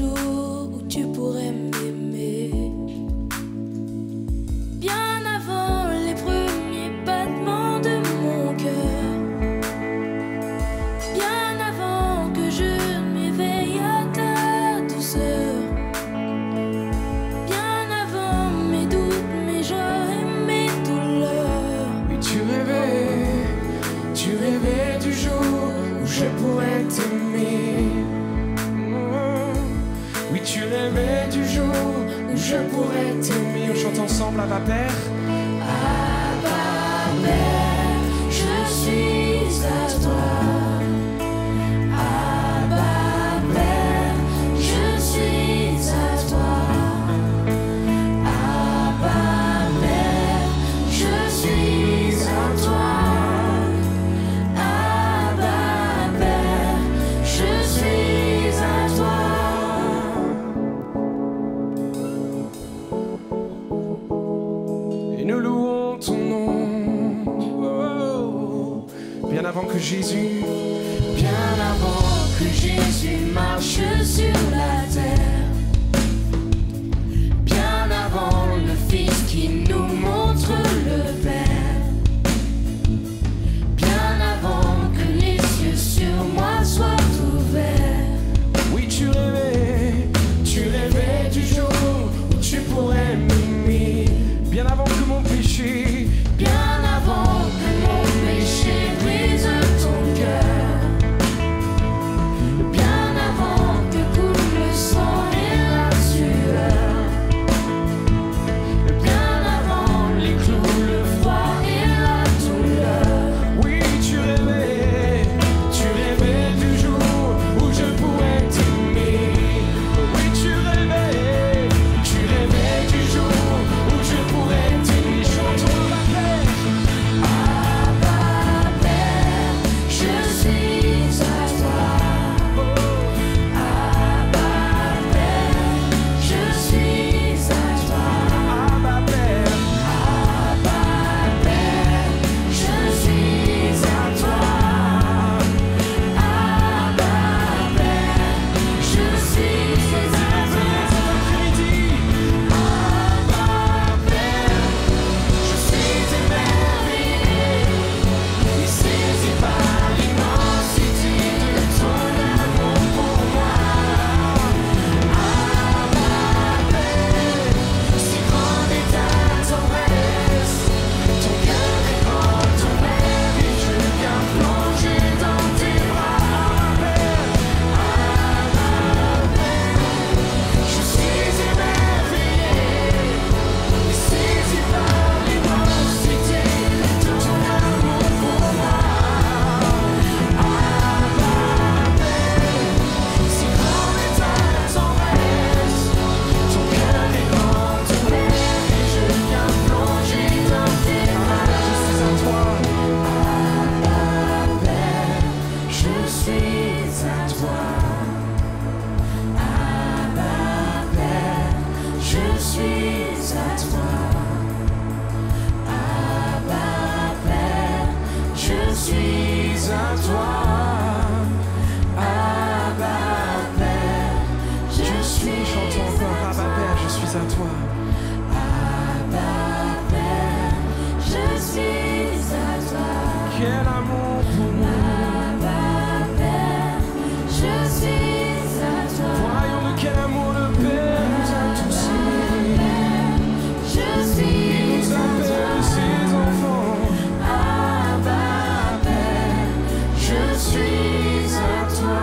jours où tu pourrais m'aimer. Bien avant les premiers battements de mon cœur. Bien avant que je m'éveille à ta douceur. Bien avant mes doutes, mes joies et mes douleurs. Oui, tu rêvais du jour où je pourrais t'aimer. Oui, tu rêvais du jour où je pourrais t'aimer. On chante ensemble, Abba Père. Abba Père, je suis à toi. Abba Père, je suis à toi. Abba Père, je suis à toi. Abba Père, je suis à toi. Et nous louons ton nom. Oh, bien avant que Jésus, Bien avant que Jésus marche sur la terre. Bien avant le Fils qui nous montre le Père. Bien avant que les cieux sur moi soient ouverts. oui, tu rêvais du jour où tu pourrais m'aimer. Bien avant que mon péché, Bien avant que mon péché brise ton cœur. Bien avant que coule le sang et la sueur. Bien avant les clous, le froid et la douleur. oui, tu rêvais du jour où je pourrais t'aimer. Oui, tu rêvais du jour où je pourrais t'aimer. Chantons la paix. Abba Père, je suis à toi. Abba Père, je suis à toi. Abba Père, Abba Père, je suis à toi. Abba Père, je suis à toi. après-midi, Abba Père, je suis émerveillé et saisi par l'immensité de ton amour pour moi. Abba Père, si grande est ta tendresse, ton cœur est grand ouvert et je viens plonger dans tes bras. Abba Père, je suis émerveillé et saisi par l'immensité de ton amour pour moi. Abba Père, si grande est ta tendresse, ton cœur est grand ouvert et je viens plonger dans tes bras. je suis à toi. Abba Père, je suis à toi. Abba Père, je suis à toi. Abba Père, je suis à toi. Abba Père, je suis. Chantons encore, Abba Père, je suis à toi. Abba Père, je suis à toi. Quel amour pour nous. Abba Père, je suis à toi. Voyons de quel amour le Père nous a tous aimés. Je suis Il nous appelle ses enfants. Abba Père, je suis à toi.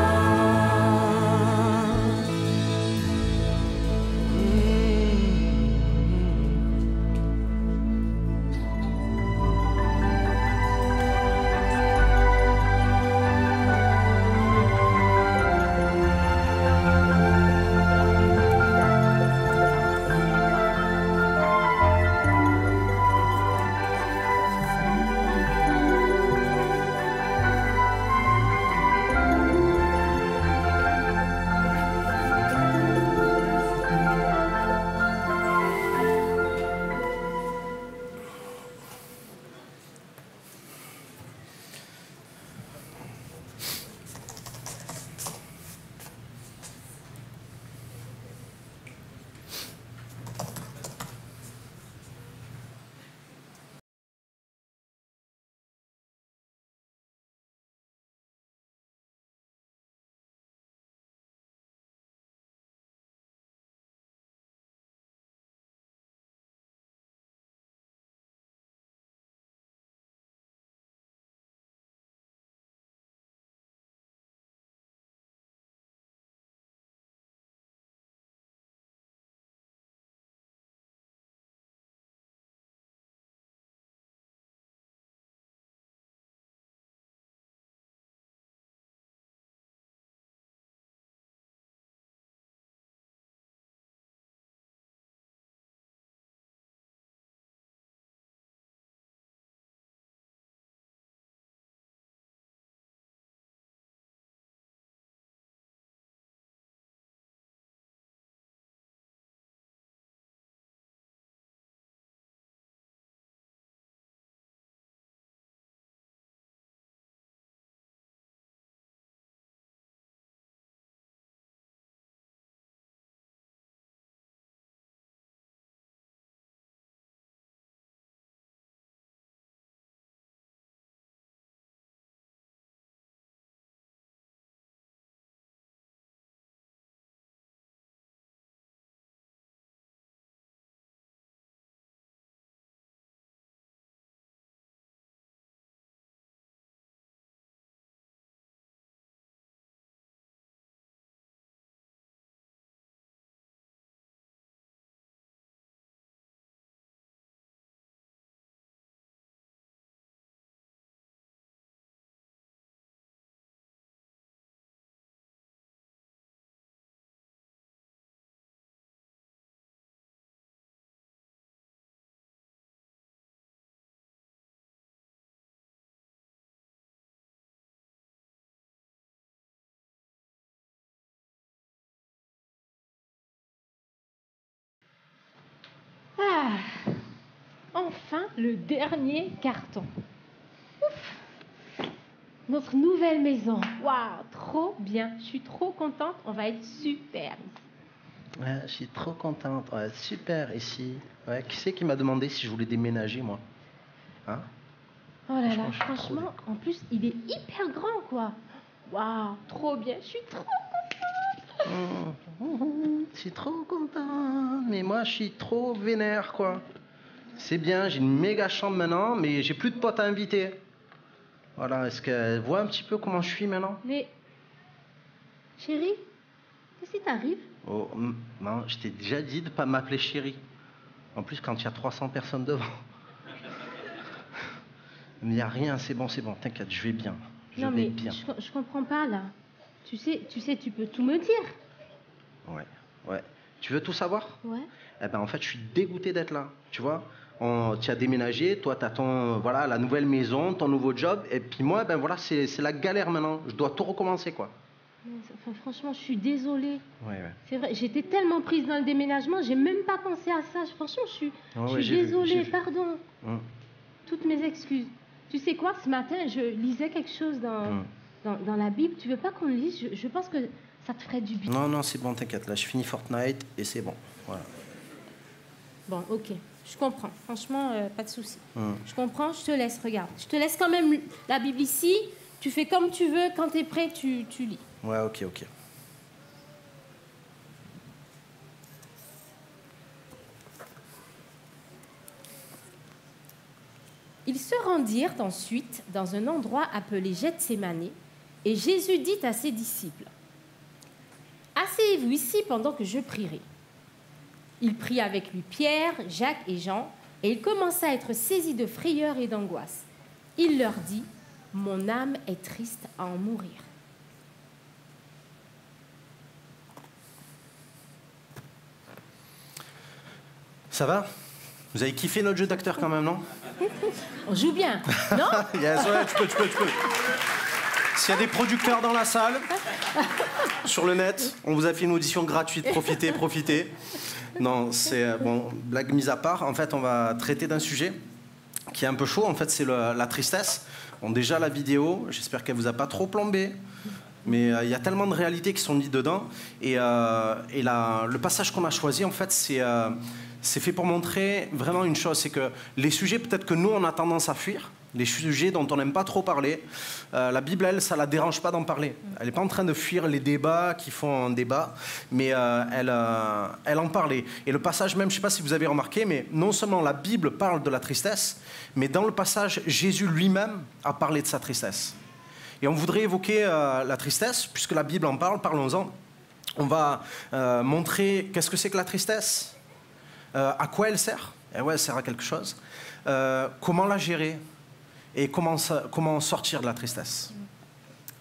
Ah, enfin le dernier carton. Ouf. Notre nouvelle maison. Waouh, trop bien. Je suis trop contente. On va être super ici. Ouais, je suis trop contente. Ouais, super ici. Ouais, qui c'est qui m'a demandé si je voulais déménager, moi? Hein? Oh là là, Franchement, je suis trop franchement, en plus, il est hyper grand, quoi. Waouh, trop bien. Je suis trop Je suis trop content. Mais moi, je suis trop vénère, quoi. C'est bien, j'ai une méga chambre maintenant, mais j'ai plus de potes à inviter. Voilà, est-ce qu'elle voit un petit peu comment je suis maintenant? Mais, chérie, qu'est-ce qui t'arrive? Oh, non, je t'ai déjà dit de pas m'appeler chérie. En plus, quand il y a 300 personnes devant. Mais il n'y a rien, c'est bon, t'inquiète, je vais bien. Je Non, vais mais bien. je comprends pas, là. Tu sais, tu peux tout me dire. Ouais. Tu veux tout savoir? Ouais. Eh ben, en fait, je suis dégoûté d'être là. Tu vois, tu as déménagé, toi, tu as voilà, la nouvelle maison, ton nouveau job. Et puis moi, ben voilà, c'est la galère maintenant. Je dois tout recommencer, quoi. Enfin, franchement, je suis désolée. Ouais. C'est vrai, j'étais tellement prise dans le déménagement, j'ai même pas pensé à ça. Franchement, je suis désolée, pardon. Toutes mes excuses. Tu sais quoi, ce matin, je lisais quelque chose dans la Bible. Tu veux pas qu'on le lise? Je pense que ça te ferait du bien. Non, c'est bon, t'inquiète. Là, je finis Fortnite et c'est bon. Voilà. Bon, ok. Je comprends. Franchement, pas de souci. Je comprends, je te laisse, regarde. Je te laisse quand même la Bible ici. Tu fais comme tu veux. Quand t'es prêt, tu lis. Ouais, ok. Ils se rendirent ensuite dans un endroit appelé Gethsémani, et Jésus dit à ses disciples, « Asseyez-vous ici pendant que je prierai. » Il prit avec lui Pierre, Jacques et Jean, et il commença à être saisi de frayeur et d'angoisse. Il leur dit, « Mon âme est triste à en mourir. » Ça va? Vous avez kiffé notre jeu d'acteur quand même, non? On joue bien, non? Yes, ouais, tu peux. S'il y a des producteurs dans la salle, sur le net, on vous a fait une audition gratuite. Profitez. Non, c'est... Bon, blague mise à part, en fait, on va traiter d'un sujet qui est un peu chaud. En fait, c'est la tristesse. Bon, déjà, la vidéo, j'espère qu'elle vous a pas trop plombé. Mais il y a tellement de réalités qui sont dites dedans. Et le passage qu'on a choisi, en fait, c'est fait pour montrer vraiment une chose. C'est que les sujets, peut-être que nous, on a tendance à fuir. Les sujets dont on n'aime pas trop parler. La Bible, elle, ça ne la dérange pas d'en parler. Elle n'est pas en train de fuir les débats qui font un débat, mais elle en parlait. Et le passage même, je ne sais pas si vous avez remarqué, mais non seulement la Bible parle de la tristesse, mais dans le passage, Jésus lui-même a parlé de sa tristesse. Et on voudrait évoquer la tristesse, puisque la Bible en parle, parlons-en. On va montrer qu'est-ce que c'est que la tristesse, à quoi elle sert, et ouais, elle sert à quelque chose, comment la gérer, et comment sortir de la tristesse.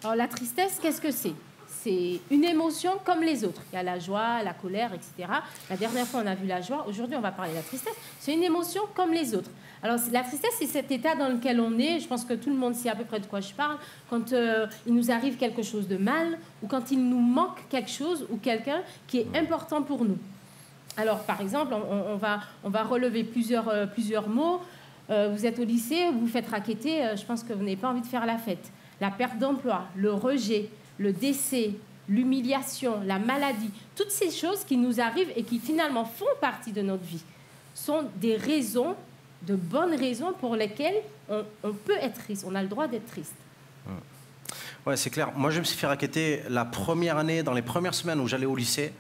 Alors la tristesse, qu'est-ce que c'est? C'est une émotion comme les autres. Il y a la joie, la colère, etc. La dernière fois, on a vu la joie. Aujourd'hui, on va parler de la tristesse. C'est une émotion comme les autres. Alors la tristesse, c'est cet état dans lequel on est. Je pense que tout le monde sait à peu près de quoi je parle. Quand il nous arrive quelque chose de mal ou quand il nous manque quelque chose ou quelqu'un qui est important pour nous. Alors, par exemple, on va relever plusieurs mots. Vous êtes au lycée, vous vous faites racketter, je pense que vous n'avez pas envie de faire la fête. La perte d'emploi, le rejet, le décès, l'humiliation, la maladie, toutes ces choses qui nous arrivent et qui finalement font partie de notre vie, sont des raisons, de bonnes raisons pour lesquelles on peut être triste, on a le droit d'être triste. Ouais, c'est clair. Moi, je me suis fait racketter la première année, dans les premières semaines où j'allais au lycée.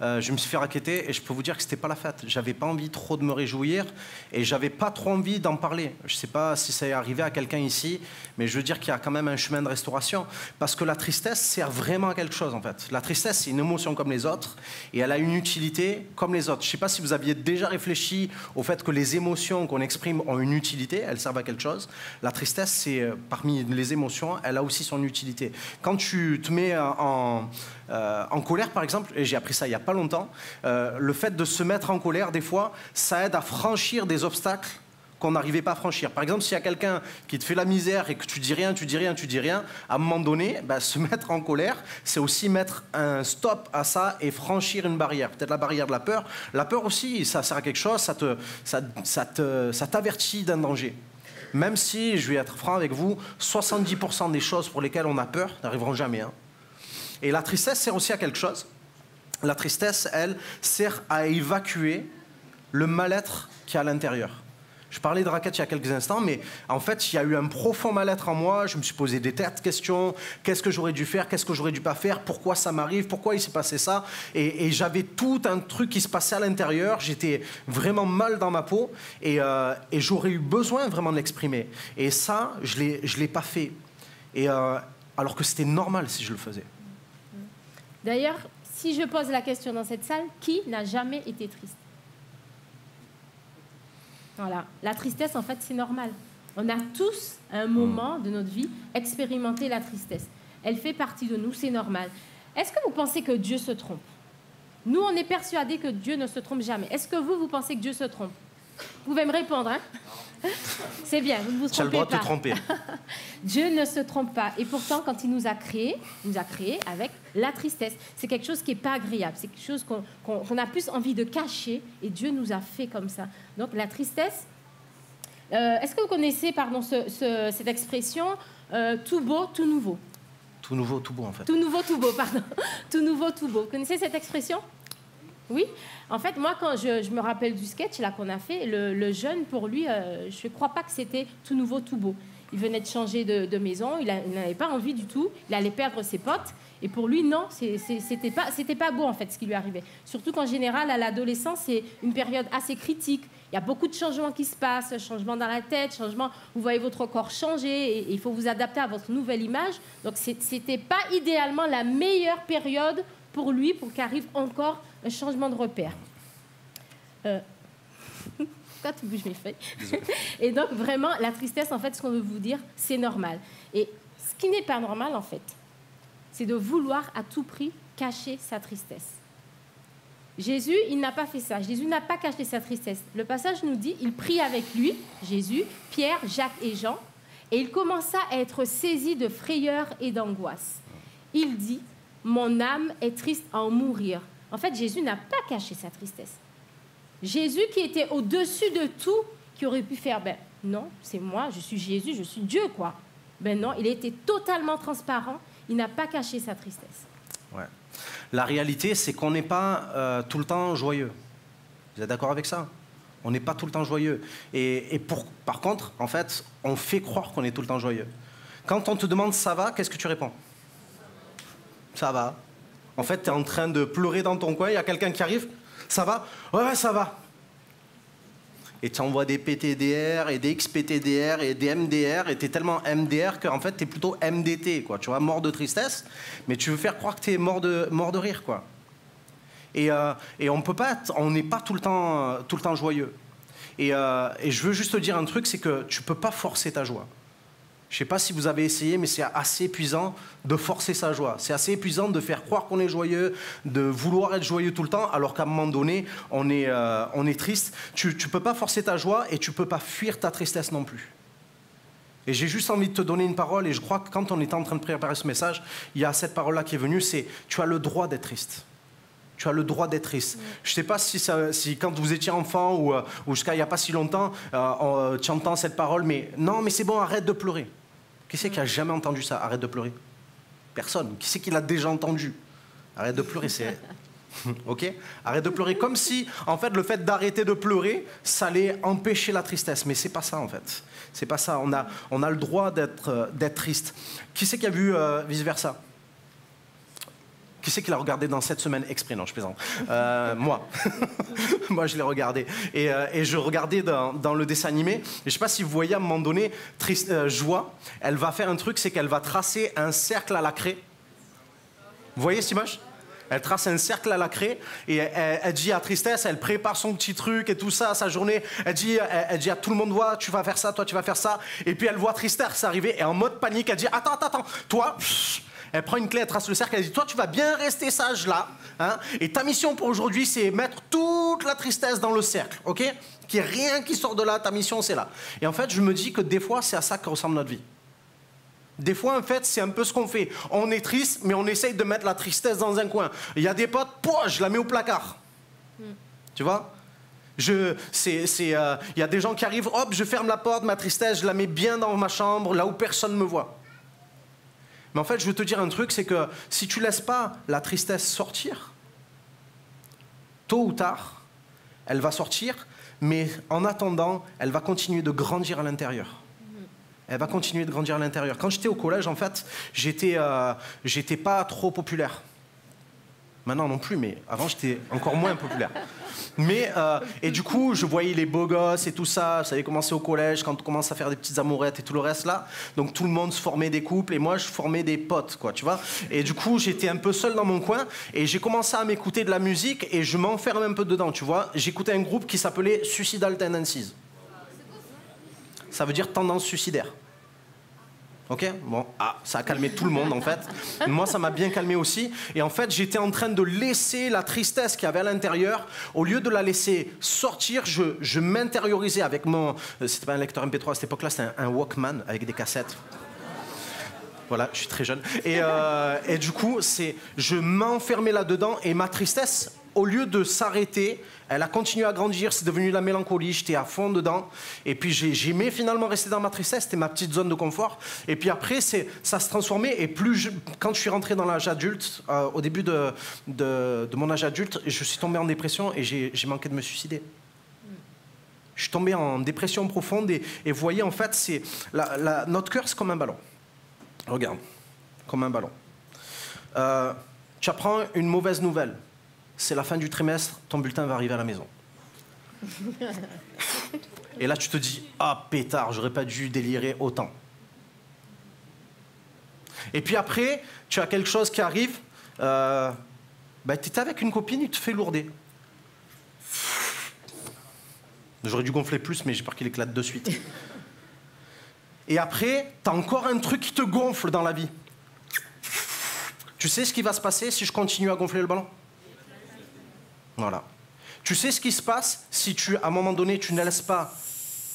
Je me suis fait racketter et je peux vous dire que c'était pas la fête. J'avais pas envie trop de me réjouir et j'avais pas trop envie d'en parler. Je sais pas si ça est arrivé à quelqu'un ici, mais je veux dire qu'il y a quand même un chemin de restauration parce que la tristesse sert vraiment à quelque chose en fait. La tristesse, c'est une émotion comme les autres et elle a une utilité comme les autres. Je sais pas si vous aviez déjà réfléchi au fait que les émotions qu'on exprime ont une utilité, elles servent à quelque chose. La tristesse, c'est parmi les émotions, elle a aussi son utilité. Quand tu te mets en colère, par exemple, et j'ai appris ça il n'y a pas longtemps, le fait de se mettre en colère, des fois, ça aide à franchir des obstacles qu'on n'arrivait pas à franchir. Par exemple, s'il y a quelqu'un qui te fait la misère et que tu dis rien, à un moment donné, se mettre en colère, c'est aussi mettre un stop à ça et franchir une barrière. Peut-être la barrière de la peur. La peur aussi, ça sert à quelque chose, ça t'avertit d'un danger. Même si, je vais être franc avec vous, 70% des choses pour lesquelles on a peur n'arriveront jamais. Hein. Et la tristesse sert aussi à quelque chose. La tristesse, elle, sert à évacuer le mal-être qu'il y a à l'intérieur. Je parlais de raquettes il y a quelques instants, mais en fait, il y a eu un profond mal-être en moi. Je me suis posé des tas de questions. Qu'est-ce que j'aurais dû faire? Qu'est-ce que j'aurais dû pas faire? Pourquoi ça m'arrive? Pourquoi il s'est passé ça? Et j'avais tout un truc qui se passait à l'intérieur. J'étais vraiment mal dans ma peau et j'aurais eu besoin vraiment de l'exprimer. Et ça, je l'ai pas fait. Alors que c'était normal si je le faisais. D'ailleurs, si je pose la question dans cette salle, qui n'a jamais été triste? Voilà. La tristesse, en fait, c'est normal. On a tous, à un moment de notre vie, expérimenté la tristesse. Elle fait partie de nous, c'est normal. Est-ce que vous pensez que Dieu se trompe? Nous, on est persuadés que Dieu ne se trompe jamais. Est-ce que vous pensez que Dieu se trompe? Vous pouvez me répondre, hein? C'est bien, vous ne vous trompez pas. Tu as le droit de te tromper. Dieu ne se trompe pas. Et pourtant, quand il nous a créés avec la tristesse. C'est quelque chose qui n'est pas agréable. C'est quelque chose qu'on a plus envie de cacher. Et Dieu nous a fait comme ça. Donc, la tristesse... est-ce que vous connaissez, cette expression tout beau, tout nouveau? Tout nouveau, tout beau, en fait. Tout nouveau, tout beau, pardon. Tout nouveau, tout beau. Vous connaissez cette expression? Oui. En fait, moi, quand je me rappelle du sketch là qu'on a fait, le jeune, pour lui, je ne crois pas que c'était tout nouveau, tout beau. Il venait de changer de maison, il n'avait pas envie du tout, il allait perdre ses potes. Et pour lui, non, c'était pas beau, en fait, ce qui lui arrivait. Surtout qu'en général, à l'adolescence, c'est une période assez critique. Il y a beaucoup de changements qui se passent, changements dans la tête, changements, vous voyez votre corps changer, et il faut vous adapter à votre nouvelle image. Donc, c'était pas idéalement la meilleure période pour lui, pour qu'arrive encore un changement de repère. Pourquoi tu bouges mes feuilles? Et donc, vraiment, la tristesse, en fait, ce qu'on veut vous dire, c'est normal. Et ce qui n'est pas normal, en fait, c'est de vouloir à tout prix cacher sa tristesse. Jésus, il n'a pas fait ça. Jésus n'a pas caché sa tristesse. Le passage nous dit, il prie avec lui, Jésus, Pierre, Jacques et Jean, et il commença à être saisi de frayeur et d'angoisse. Il dit, mon âme est triste à en mourir. En fait, Jésus n'a pas caché sa tristesse. Jésus qui était au-dessus de tout, qui aurait pu faire, non, c'est moi, je suis Jésus, je suis Dieu, quoi. Non, il était totalement transparent, il n'a pas caché sa tristesse. Ouais. La réalité, c'est qu'on n'est pas tout le temps joyeux. Vous êtes d'accord avec ça? On n'est pas tout le temps joyeux. Par contre, en fait, on fait croire qu'on est tout le temps joyeux. Quand on te demande « ça va », qu'est-ce que tu réponds? Ça va. En fait, tu es en train de pleurer dans ton coin, il y a quelqu'un qui arrive. Ça va? Ouais, ça va. Et tu envoies des PTDR et des XPTDR et des MDR et tu es tellement MDR qu'en fait, tu es plutôt MDT, quoi. Tu vois, mort de tristesse, mais tu veux faire croire que tu es mort de rire, quoi. Et on n'est pas tout le temps joyeux. Et je veux juste te dire un truc, c'est que tu ne peux pas forcer ta joie. Je ne sais pas si vous avez essayé, mais c'est assez épuisant de forcer sa joie. C'est assez épuisant de faire croire qu'on est joyeux, de vouloir être joyeux tout le temps, alors qu'à un moment donné, on est triste. Tu ne peux pas forcer ta joie et tu ne peux pas fuir ta tristesse non plus. Et j'ai juste envie de te donner une parole, et je crois que quand on était en train de préparer ce message, il y a cette parole-là qui est venue, c'est « tu as le droit d'être triste ». Tu as le droit d'être triste. Je ne sais pas si quand vous étiez enfant ou jusqu'à il n'y a pas si longtemps, tu entends cette parole, mais non, mais c'est bon, arrête de pleurer. Qui c'est qui a jamais entendu ça? Arrête de pleurer. Personne. Qui c'est qui l'a déjà entendu? Arrête de pleurer, c'est... Ok? Arrête de pleurer. Comme si, en fait, le fait d'arrêter de pleurer, ça allait empêcher la tristesse. Mais c'est pas ça, en fait. C'est pas ça. On a le droit d'être triste. Qui c'est qui a vu vice-versa? Qui c'est qui l'a regardé dans cette semaine exprès? Non, je plaisante. Moi. Moi, je l'ai regardé. Et je regardais dans le dessin animé. Et je ne sais pas si vous voyez, à un moment donné, Joie, elle va faire un truc, c'est qu'elle va tracer un cercle à la craie. Vous voyez cette image? Elle trace un cercle à la craie et elle dit à Tristesse, elle prépare son petit truc et tout ça, sa journée. Elle dit à tout le monde, voit, tu vas faire ça, toi tu vas faire ça. Et puis elle voit Tristesse arriver et en mode panique, elle dit, attends, toi... Elle prend une clé, elle trace le cercle, elle dit, toi, tu vas bien rester sage là. Hein, et ta mission pour aujourd'hui, c'est mettre toute la tristesse dans le cercle, ok? Qu'il n'y ait rien qui sort de là, ta mission, c'est là. Et en fait, je me dis que des fois, c'est à ça que ressemble notre vie. Des fois, en fait, c'est un peu ce qu'on fait. On est triste, mais on essaye de mettre la tristesse dans un coin. Il y a des potes, je la mets au placard. Tu vois? Il y a des gens qui arrivent, hop, je ferme la porte, ma tristesse, je la mets bien dans ma chambre, là où personne ne me voit. Mais en fait, je veux te dire un truc, c'est que si tu ne laisses pas la tristesse sortir, tôt ou tard, elle va sortir, mais en attendant, elle va continuer de grandir à l'intérieur. Elle va continuer de grandir à l'intérieur. Quand j'étais au collège, en fait, j'étais pas trop populaire. Maintenant non plus, mais avant, j'étais encore moins populaire. Et du coup, je voyais les beaux gosses et tout ça. Ça avait commencé au collège, quand on commence à faire des petites amourettes et tout le reste là. Donc tout le monde se formait des couples et moi, je formais des potes, quoi, tu vois. Et du coup, j'étais un peu seul dans mon coin et j'ai commencé à m'écouter de la musique et je m'enferme un peu dedans, tu vois. J'écoutais un groupe qui s'appelait Suicidal Tendencies. Ça veut dire tendance suicidaire. Ok, bon, ça a calmé tout le monde en fait. Moi, ça m'a bien calmé aussi. Et en fait, j'étais en train de laisser la tristesse qu'il y avait à l'intérieur. Au lieu de la laisser sortir, je m'intériorisais avec mon... C'était pas un lecteur MP3 à cette époque-là, c'était un Walkman avec des cassettes. Voilà, je suis très jeune. Et du coup, je m'enfermais là-dedans et ma tristesse, au lieu de s'arrêter, elle a continué à grandir, c'est devenu la mélancolie, j'étais à fond dedans. Et puis j'aimais finalement rester dans ma tristesse, c'était ma petite zone de confort. Et puis après, ça se transformait. Et quand je suis rentré dans l'âge adulte, au début de mon âge adulte, je suis tombé en dépression et j'ai manqué de me suicider. Je suis tombé en dépression profonde et vous voyez, en fait, notre cœur, c'est comme un ballon. Regarde, comme un ballon. Tu apprends une mauvaise nouvelle. C'est la fin du trimestre, ton bulletin va arriver à la maison. Et là, tu te dis, pétard, j'aurais pas dû délirer autant. Et puis après, tu as quelque chose qui arrive, tu étais avec une copine, il te fait lourder. J'aurais dû gonfler plus, mais j'ai peur qu'il éclate de suite. Et après, tu as encore un truc qui te gonfle dans la vie. Tu sais ce qui va se passer si je continue à gonfler le ballon ? Voilà. Tu sais ce qui se passe si à un moment donné, tu ne laisses pas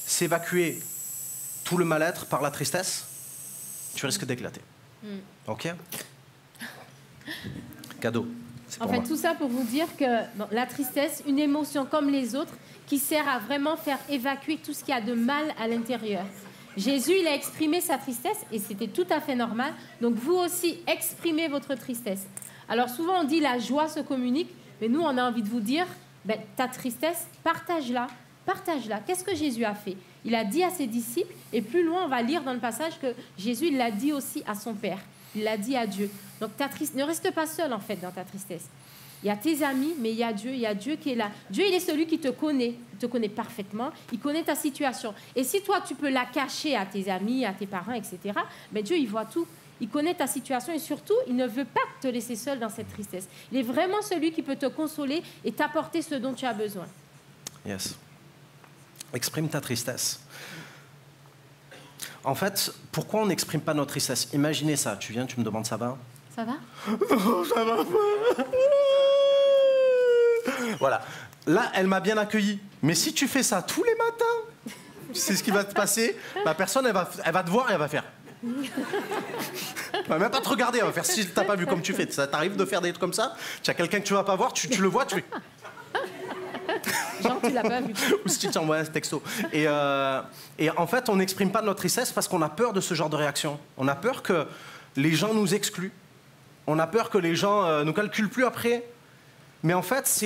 s'évacuer tout le mal-être par la tristesse, tu risques d'éclater. Ok ? Cadeau. En fait, tout ça pour vous dire que la tristesse, une émotion comme les autres, qui sert à vraiment faire évacuer tout ce qu'il y a de mal à l'intérieur. Jésus, il a exprimé sa tristesse et c'était tout à fait normal. Donc vous aussi, exprimez votre tristesse. Alors souvent, on dit la joie se communique. Mais nous, on a envie de vous dire, ta tristesse, partage-la, partage-la. Qu'est-ce que Jésus a fait? Il a dit à ses disciples, et plus loin, on va lire dans le passage que Jésus, il l'a dit aussi à son Père. Il l'a dit à Dieu. Donc, ne reste pas seul, en fait, dans ta tristesse. Il y a tes amis, mais il y a Dieu qui est là. Dieu, il est celui qui te connaît. Il te connaît parfaitement. Il connaît ta situation. Et si toi, tu peux la cacher à tes amis, à tes parents, etc., Dieu, il voit tout. Il connaît ta situation et surtout, il ne veut pas te laisser seul dans cette tristesse. Il est vraiment celui qui peut te consoler et t'apporter ce dont tu as besoin. Yes. Exprime ta tristesse. En fait, pourquoi on n'exprime pas notre tristesse? Imaginez ça. Tu viens, tu me demandes, ça va? Ça va? Oh, ça va pas. Voilà. Là, elle m'a bien accueilli. Mais si tu fais ça tous les matins, tu sais ce qui va te passer? La personne, elle va te voir et elle va faire... Elle va même pas te regarder, elle va faire si t'as pas vu comme tu fais. Ça t'arrive de faire des trucs comme ça? Tu as quelqu'un que tu vas pas voir, tu le vois, tu fais... Genre, tu l'as pas vu. Ou si tu t'envoies un texto. Et en fait, on n'exprime pas notre tristesse parce qu'on a peur de ce genre de réaction. On a peur que les gens nous excluent. On a peur que les gens nous calculent plus après. Mais en fait,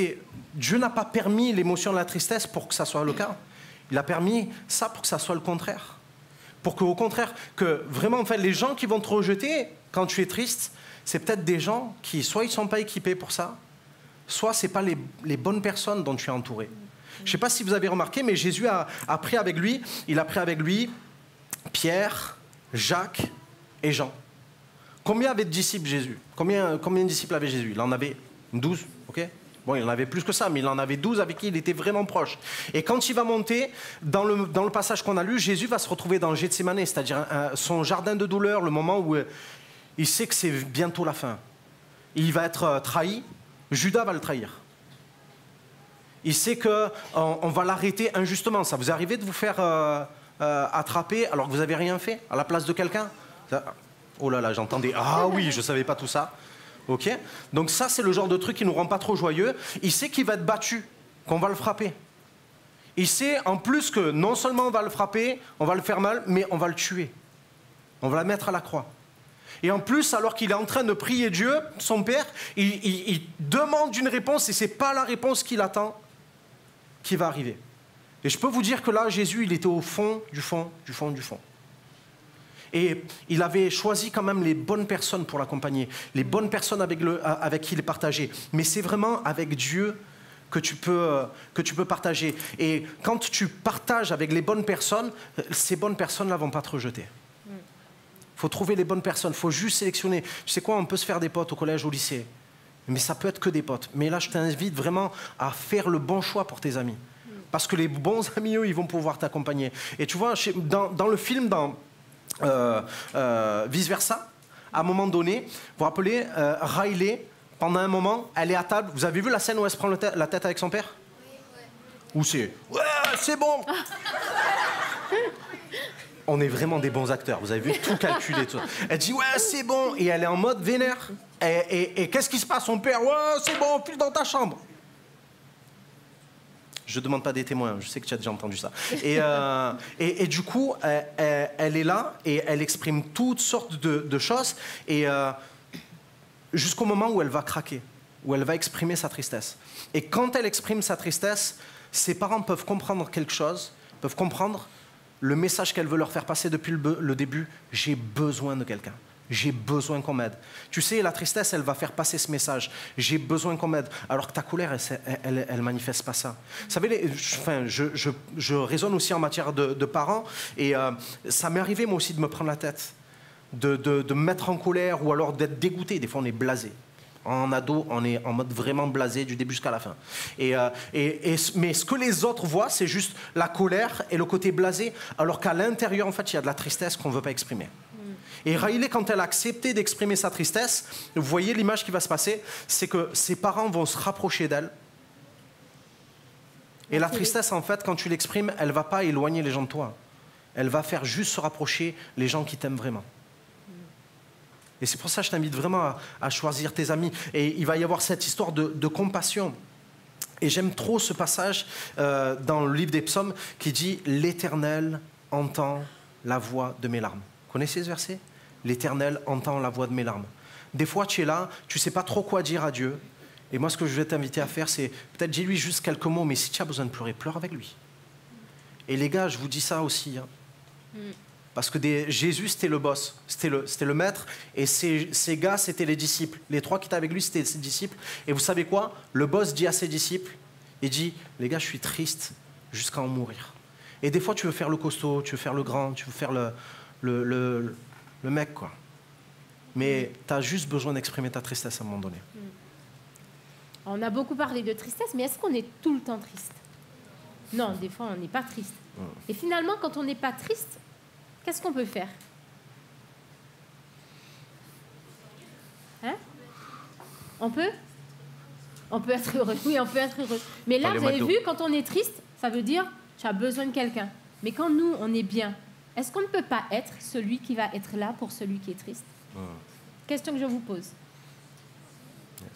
Dieu n'a pas permis l'émotion de la tristesse pour que ça soit le cas. Il a permis ça pour que ça soit le contraire. Pour qu'au contraire, que vraiment, en fait, les gens qui vont te rejeter quand tu es triste, c'est peut-être des gens qui, soit ils ne sont pas équipés pour ça, soit ce n'est pas les bonnes personnes dont tu es entouré. Je ne sais pas si vous avez remarqué, mais Jésus a pris avec lui Pierre, Jacques et Jean. Combien avait de disciples Jésus? Combien de disciples avait Jésus? Il en avait 12, ok? Bon, il en avait plus que ça, mais il en avait 12 avec qui il était vraiment proche. Et quand il va monter, dans le passage qu'on a lu, Jésus va se retrouver dans Gethsémané, c'est-à-dire son jardin de douleur, le moment où Il sait que c'est bientôt la fin. Il va être trahi. Judas va le trahir. Il sait qu'on va l'arrêter injustement. Ça vous est arrivé de vous faire attraper alors que vous n'avez rien fait à la place de quelqu'un? Oh là là, j'entendais. Ah oui, je ne savais pas tout ça. Ok. Donc ça, c'est le genre de truc qui ne nous rend pas trop joyeux. Il sait qu'il va être battu, qu'on va le frapper. Il sait en plus que non seulement on va le frapper, on va le faire mal, mais on va le tuer. On va le mettre à la croix. Et en plus, alors qu'il est en train de prier Dieu, son Père, il demande une réponse et ce n'est pas la réponse qu'il attend qui va arriver. Et je peux vous dire que là, Jésus, il était au fond, du fond, du fond, du fond. Et il avait choisi quand même les bonnes personnes pour l'accompagner, les bonnes personnes avec qui il partageait. Mais c'est vraiment avec Dieu que tu peux partager. Et quand tu partages avec les bonnes personnes, ces bonnes personnes-là ne vont pas te rejeter. Il faut trouver les bonnes personnes, il faut juste sélectionner. Tu sais quoi, on peut se faire des potes au collège, au lycée, mais ça peut être que des potes. Mais là, je t'invite vraiment à faire le bon choix pour tes amis. Parce que les bons amis, eux, ils vont pouvoir t'accompagner. Et tu vois, dans le film, dans Vice Versa, à un moment donné, vous vous rappelez, Riley, pendant un moment, elle est à table. Vous avez vu la scène où elle se prend la tête avec son père? Oui, ouais. Où c'est? Ouais, c'est bon. On est vraiment des bons acteurs. Vous avez vu, tout calculé. Tout. Elle dit, ouais, c'est bon. Et elle est en mode vénère. Et qu'est-ce qui se passe? Son père, ouais, c'est bon, file dans ta chambre. Je ne demande pas des témoins, je sais que tu as déjà entendu ça. Et du coup, elle est là et elle exprime toutes sortes de choses. Et jusqu'au moment où elle va craquer, où elle va exprimer sa tristesse. Et quand elle exprime sa tristesse, ses parents peuvent comprendre quelque chose, peuvent comprendre le message qu'elle veut leur faire passer depuis le début. J'ai besoin de quelqu'un. J'ai besoin qu'on m'aide. Tu sais, la tristesse, elle va faire passer ce message. J'ai besoin qu'on m'aide. Alors que ta colère, elle manifeste pas ça. Vous savez, je raisonne aussi en matière de parents. Et ça m'est arrivé, moi aussi, de me prendre la tête. De me mettre en colère ou alors d'être dégoûté. Des fois, on est blasé. En ado, on est en mode vraiment blasé du début jusqu'à la fin. Mais ce que les autres voient, c'est juste la colère et le côté blasé, alors qu'à l'intérieur, en fait, il y a de la tristesse qu'on ne veut pas exprimer. Et Riley, quand elle a accepté d'exprimer sa tristesse, vous voyez l'image qui va se passer, c'est que ses parents vont se rapprocher d'elle. Et la tristesse, en fait, quand tu l'exprimes, elle ne va pas éloigner les gens de toi. Elle va faire juste se rapprocher les gens qui t'aiment vraiment. Et c'est pour ça que je t'invite vraiment à choisir tes amis. Et il va y avoir cette histoire de compassion. Et j'aime trop ce passage dans le livre des psaumes qui dit « L'Éternel entend la voix de mes larmes ». Vous connaissez ce verset? « L'Éternel entend la voix de mes larmes ». Des fois, tu es là, tu ne sais pas trop quoi dire à Dieu. Et moi, ce que je vais t'inviter à faire, c'est peut-être dis-lui juste quelques mots, mais si tu as besoin de pleurer, pleure avec lui. Et les gars, je vous dis ça aussi. Hein. Parce que Jésus, c'était le boss, c'était le maître, et ces gars, c'était les disciples. Les trois qui étaient avec lui, c'était ses disciples. Et vous savez quoi? Le boss dit à ses disciples, il dit, les gars, je suis triste jusqu'à en mourir. Et des fois, tu veux faire le costaud, tu veux faire le grand, tu veux faire le mec, quoi. Mais tu as juste besoin d'exprimer ta tristesse à un moment donné. On a beaucoup parlé de tristesse, mais est-ce qu'on est tout le temps triste? Non, des fois, on n'est pas triste. Et finalement, quand on n'est pas triste, qu'est-ce qu'on peut faire? Hein? On peut être heureux. Oui, on peut être heureux. Mais là, vous avez vu, quand on est triste, ça veut dire tu as besoin de quelqu'un. Mais quand nous, on est bien, est-ce qu'on ne peut pas être celui qui va être là pour celui qui est triste? Question que je vous pose.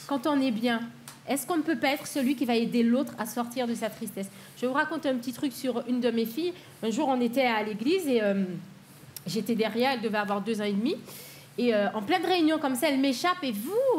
Quand on est bien, est-ce qu'on ne peut pas être celui qui va aider l'autre à sortir de sa tristesse? Je vais vous raconter un petit truc sur une de mes filles. Un jour, on était à l'église et j'étais derrière, elle devait avoir 2 ans et demi. Et en pleine réunion comme ça, elle m'échappe et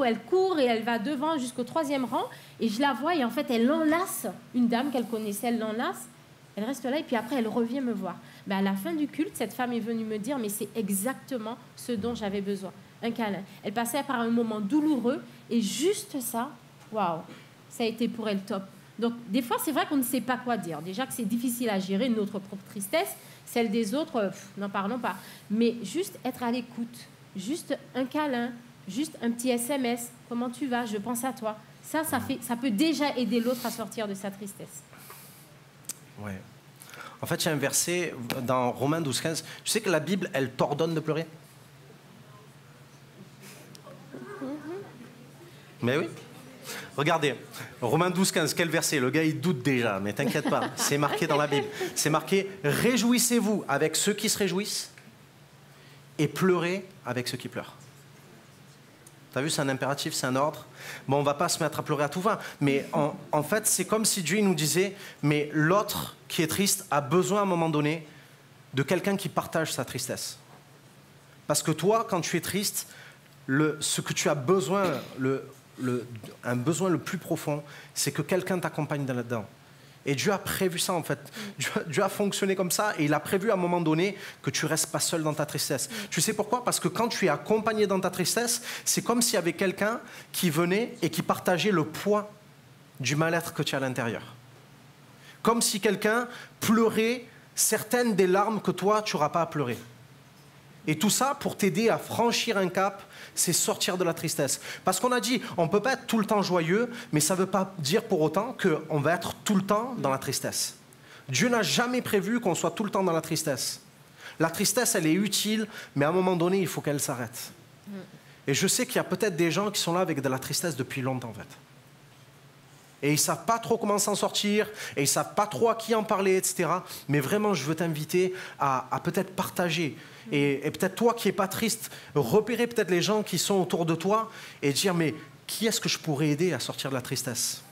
elle court et elle va devant jusqu'au 3e rang. Et je la vois et en fait, elle enlace une dame qu'elle connaissait, elle l'enlace. Elle reste là et puis après, elle revient me voir. Ben, à la fin du culte, cette femme est venue me dire, mais c'est exactement ce dont j'avais besoin. Un câlin. Elle passait par un moment douloureux et juste ça, waouh, ça a été pour elle top. Donc, des fois, c'est vrai qu'on ne sait pas quoi dire. Déjà que c'est difficile à gérer notre propre tristesse, celle des autres, n'en parlons pas. Mais juste être à l'écoute, juste un câlin, juste un petit SMS, comment tu vas, je pense à toi. Ça peut déjà aider l'autre à sortir de sa tristesse. Ouais. En fait, il y a un verset dans Romains 12, 15. Tu sais que la Bible, elle t'ordonne de pleurer? Mais oui. Regardez, Romains 12, 15, quel verset? Le gars, il doute déjà, mais t'inquiète pas, c'est marqué dans la Bible. C'est marqué « Réjouissez-vous avec ceux qui se réjouissent et pleurez avec ceux qui pleurent. » T'as vu, c'est un impératif, c'est un ordre. Bon, on va pas se mettre à pleurer à tout va, mais en fait, c'est comme si Dieu nous disait « Mais l'autre qui est triste a besoin à un moment donné de quelqu'un qui partage sa tristesse. » Parce que toi, quand tu es triste, ce que tu as besoin, un besoin le plus profond, c'est que quelqu'un t'accompagne là-dedans. Et Dieu a prévu ça, en fait. Dieu a fonctionné comme ça, et il a prévu à un moment donné que tu ne restes pas seul dans ta tristesse. Tu sais pourquoi? Parce que quand tu es accompagné dans ta tristesse, c'est comme s'il y avait quelqu'un qui venait et qui partageait le poids du mal-être que tu as à l'intérieur. Comme si quelqu'un pleurait certaines des larmes que toi, tu n'auras pas à pleurer. Et tout ça, pour t'aider à franchir un cap, c'est sortir de la tristesse. Parce qu'on a dit, on ne peut pas être tout le temps joyeux, mais ça ne veut pas dire pour autant qu'on va être tout le temps dans la tristesse. Dieu n'a jamais prévu qu'on soit tout le temps dans la tristesse. La tristesse, elle est utile, mais à un moment donné, il faut qu'elle s'arrête. Et je sais qu'il y a peut-être des gens qui sont là avec de la tristesse depuis longtemps, en fait. Et ils ne savent pas trop comment s'en sortir, et ils ne savent pas trop à qui en parler, etc. Mais vraiment, je veux t'inviter à peut-être partager. Et peut-être toi qui n'es pas triste, repérer peut-être les gens qui sont autour de toi et dire, mais qui est-ce que je pourrais aider à sortir de la tristesse?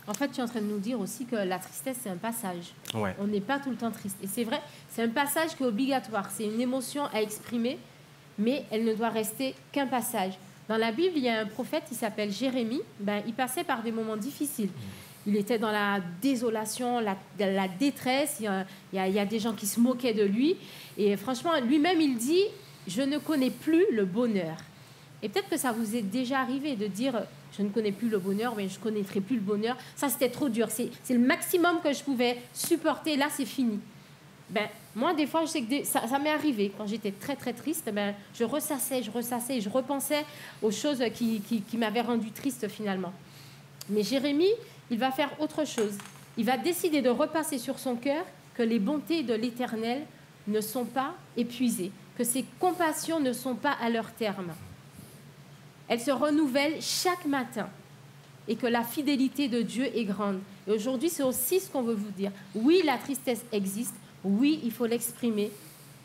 En fait, tu es en train de nous dire aussi que la tristesse, c'est un passage. Ouais. On n'est pas tout le temps triste. Et c'est vrai, c'est un passage qui est obligatoire. C'est une émotion à exprimer, mais elle ne doit rester qu'un passage. Dans la Bible, il y a un prophète qui s'appelle Jérémie. Il passait par des moments difficiles. Il était dans la désolation, la détresse. Il y a des gens qui se moquaient de lui. Et franchement, lui-même, il dit « Je ne connais plus le bonheur ». Et peut-être que ça vous est déjà arrivé de dire « Je ne connais plus le bonheur, mais je ne connaîtrai plus le bonheur ». Ça, c'était trop dur. C'est le maximum que je pouvais supporter. Là, c'est fini. Moi, des fois, je sais que ça m'est arrivé. Quand j'étais très, très triste, je ressassais et je repensais aux choses qui m'avaient rendu triste finalement. Mais Jérémie, il va faire autre chose. Il va décider de repasser sur son cœur que les bontés de l'Éternel ne sont pas épuisées, que ses compassions ne sont pas à leur terme. Elles se renouvellent chaque matin et que la fidélité de Dieu est grande. Et aujourd'hui, c'est aussi ce qu'on veut vous dire. Oui, la tristesse existe. Oui, il faut l'exprimer,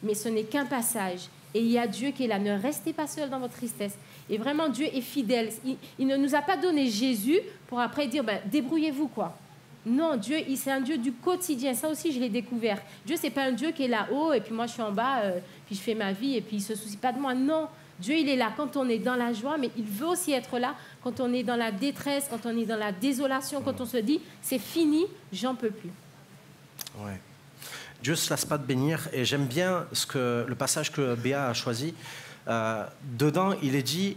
mais ce n'est qu'un passage. Et il y a Dieu qui est là. Ne restez pas seul dans votre tristesse. Et vraiment, Dieu est fidèle. Il ne nous a pas donné Jésus pour après dire débrouillez-vous, quoi. Non, Dieu, c'est un Dieu du quotidien. Ça aussi, je l'ai découvert. Dieu, c'est pas un Dieu qui est là-haut et puis moi, je suis en bas, puis je fais ma vie et puis il se soucie pas de moi. Non, Dieu, il est là quand on est dans la joie, mais il veut aussi être là quand on est dans la détresse, quand on est dans la désolation, quand on se dit c'est fini, j'en peux plus. Ouais. Dieu ne se lasse pas de bénir, et j'aime bien le passage que Béa a choisi. Dedans, il est dit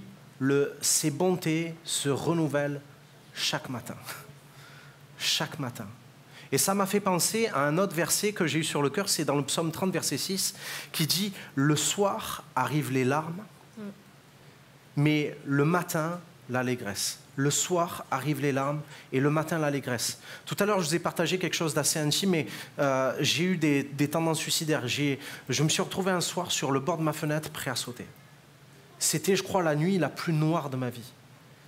ses bontés se renouvellent chaque matin. Chaque matin. Et ça m'a fait penser à un autre verset que j'ai eu sur le cœur, c'est dans le psaume 30, verset 6, qui dit « Le soir arrivent les larmes, mais le matin, l'allégresse. » Le soir arrivent les larmes et le matin l'allégresse. Tout à l'heure, je vous ai partagé quelque chose d'assez intime, mais j'ai eu des tendances suicidaires. Je me suis retrouvé un soir sur le bord de ma fenêtre, prêt à sauter. C'était, je crois, la nuit la plus noire de ma vie.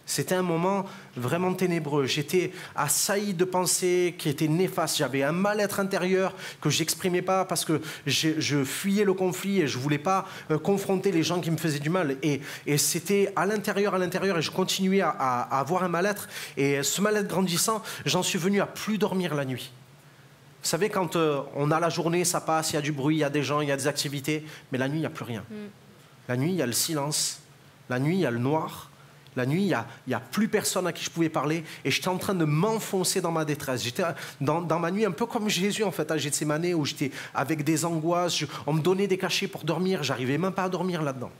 C'était un moment vraiment ténébreux. J'étais assailli de pensées qui étaient néfastes. J'avais un mal-être intérieur que je n'exprimais pas parce que je fuyais le conflit et je ne voulais pas confronter les gens qui me faisaient du mal. Et c'était à l'intérieur, et je continuais à avoir un mal-être. Et ce mal-être grandissant, j'en suis venu à plus dormir la nuit. Vous savez, quand on a la journée, ça passe, il y a du bruit, il y a des gens, il y a des activités, mais la nuit, il n'y a plus rien. La nuit, il y a le silence. La nuit, il y a le noir. La nuit, il n'y a plus personne à qui je pouvais parler et j'étais en train de m'enfoncer dans ma détresse. J'étais dans ma nuit un peu comme Jésus, en fait, à Gethsémane, où j'étais avec des angoisses. On me donnait des cachets pour dormir. J'arrivais même pas à dormir là-dedans.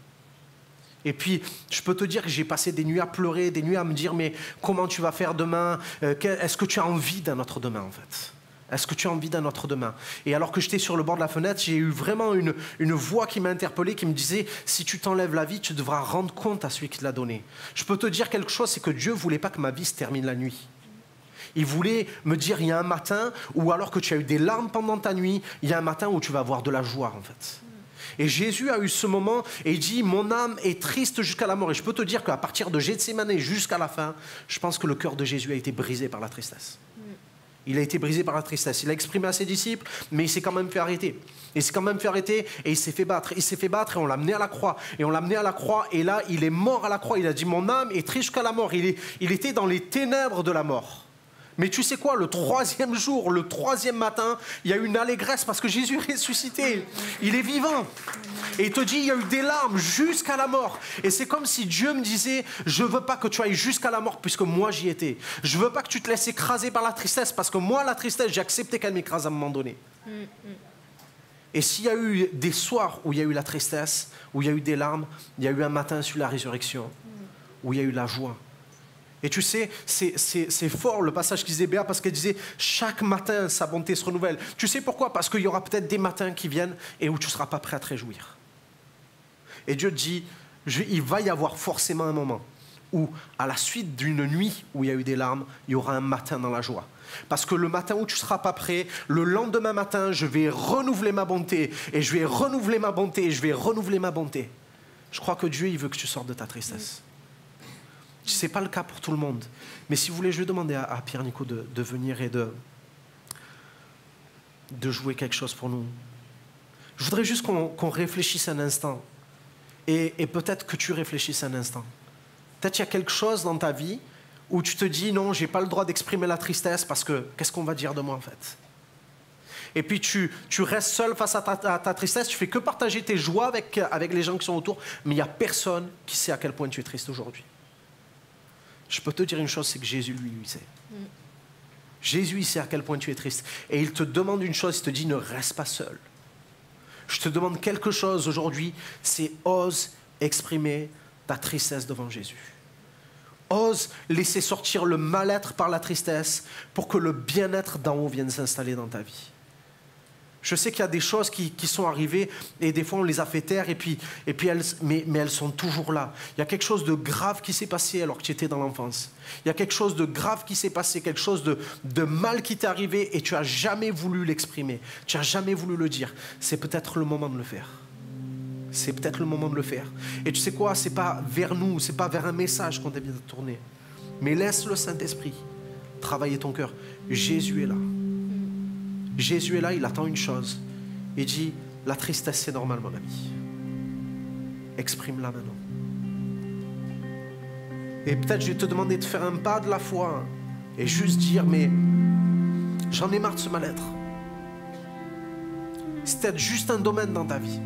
Et puis, je peux te dire que j'ai passé des nuits à pleurer, des nuits à me dire, mais comment tu vas faire demain? Est-ce que tu as envie d'un autre demain, en fait? Est-ce que tu as envie d'un autre demain? Et alors que j'étais sur le bord de la fenêtre, j'ai eu vraiment une voix qui m'a interpellé, qui me disait, si tu t'enlèves la vie, tu devras rendre compte à celui qui te l'a donné. Je peux te dire quelque chose, c'est que Dieu ne voulait pas que ma vie se termine la nuit. Il voulait me dire, il y a un matin, ou alors que tu as eu des larmes pendant ta nuit, il y a un matin où tu vas avoir de la joie, en fait. Et Jésus a eu ce moment et il dit, mon âme est triste jusqu'à la mort. Et je peux te dire qu'à partir de Gethsémane jusqu'à la fin, je pense que le cœur de Jésus a été brisé par la tristesse. Il a été brisé par la tristesse. Il a exprimé à ses disciples, mais il s'est quand même fait arrêter. Il s'est quand même fait arrêter et il s'est fait battre. Il s'est fait battre et on l'a amené à la croix. Et on l'a amené à la croix et là, il est mort à la croix. Il a dit, mon âme est triste jusqu'à la mort. Il était dans les ténèbres de la mort. Mais tu sais quoi, le 3e jour, le 3e matin, il y a eu une allégresse parce que Jésus est ressuscité. Il est vivant. Et il te dit, il y a eu des larmes jusqu'à la mort. Et c'est comme si Dieu me disait, je ne veux pas que tu ailles jusqu'à la mort puisque moi j'y étais. Je ne veux pas que tu te laisses écraser par la tristesse parce que moi, la tristesse, j'ai accepté qu'elle m'écrase à un moment donné. Et s'il y a eu des soirs où il y a eu la tristesse, où il y a eu des larmes, il y a eu un matin sur la résurrection, où il y a eu la joie. Et tu sais, c'est fort le passage qui disait Béa parce qu'elle disait chaque matin sa bonté se renouvelle. Tu sais pourquoi? Parce qu'il y aura peut-être des matins qui viennent et où tu ne seras pas prêt à te réjouir. Et Dieu te dit, il va y avoir forcément un moment où, à la suite d'une nuit où il y a eu des larmes, il y aura un matin dans la joie. Parce que le matin où tu ne seras pas prêt, le lendemain matin, je vais renouveler ma bonté, et je vais renouveler ma bonté, et je vais renouveler ma bonté. Je crois que Dieu, il veut que tu sortes de ta tristesse. Ce n'est pas le cas pour tout le monde. Mais si vous voulez, je vais demander à Pierre Nico de venir et de jouer quelque chose pour nous. Je voudrais juste qu'on réfléchisse un instant. Et peut-être que tu réfléchisses un instant. Peut-être qu'il y a quelque chose dans ta vie où tu te dis, non, je n'ai pas le droit d'exprimer la tristesse parce que qu'est-ce qu'on va dire de moi en fait? Et puis tu restes seul face à ta tristesse, tu fais que partager tes joies avec les gens qui sont autour, mais il n'y a personne qui sait à quel point tu es triste aujourd'hui. Je peux te dire une chose, c'est que Jésus, lui sait. Jésus, il sait à quel point tu es triste. Et il te demande une chose, il te dit, ne reste pas seul. Je te demande quelque chose aujourd'hui, c'est ose exprimer ta tristesse devant Jésus. Ose laisser sortir le mal-être par la tristesse pour que le bien-être d'en haut vienne s'installer dans ta vie. Je sais qu'il y a des choses qui sont arrivées et des fois on les a fait taire mais elles sont toujours là. Il y a quelque chose de grave qui s'est passé alors que tu étais dans l'enfance. Il y a quelque chose de grave qui s'est passé, quelque chose de mal qui t'est arrivé et tu n'as jamais voulu l'exprimer. Tu n'as jamais voulu le dire. C'est peut-être le moment de le faire. C'est peut-être le moment de le faire. Et tu sais quoi, ce n'est pas vers nous, ce n'est pas vers un message qu'on t'a bien tourné. Mais laisse le Saint-Esprit travailler ton cœur. Jésus est là. Jésus est là, il attend une chose. Il dit, la tristesse c'est normal mon ami. Exprime-la maintenant. Et peut-être je vais te demander de faire un pas de la foi et juste dire, mais j'en ai marre de ce mal-être. C'est peut-être juste un domaine dans ta vie.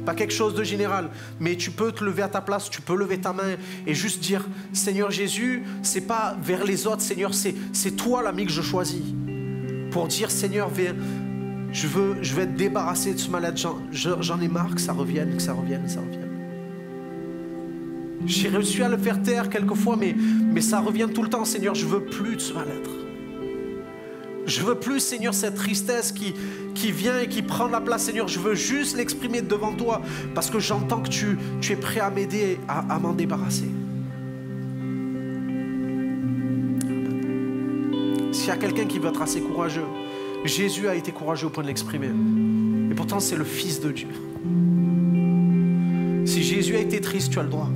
Pas quelque chose de général, mais tu peux te lever à ta place, tu peux lever ta main et juste dire, Seigneur Jésus, c'est pas vers les autres, Seigneur, c'est toi l'ami que je choisis. Pour dire, Seigneur, viens, je veux être débarrassé de ce mal-être. J'en ai marre que ça revienne, que ça revienne, que ça revienne. J'ai réussi à le faire taire quelquefois, mais ça revient tout le temps. Seigneur, je veux plus de ce mal-être. Je veux plus, Seigneur, cette tristesse qui vient et qui prend la place. Seigneur, je veux juste l'exprimer devant toi parce que j'entends que tu es prêt à m'aider à m'en débarrasser. S'il y a quelqu'un qui veut être assez courageux, Jésus a été courageux au point de l'exprimer. Et pourtant, c'est le Fils de Dieu. Si Jésus a été triste, tu as le droit.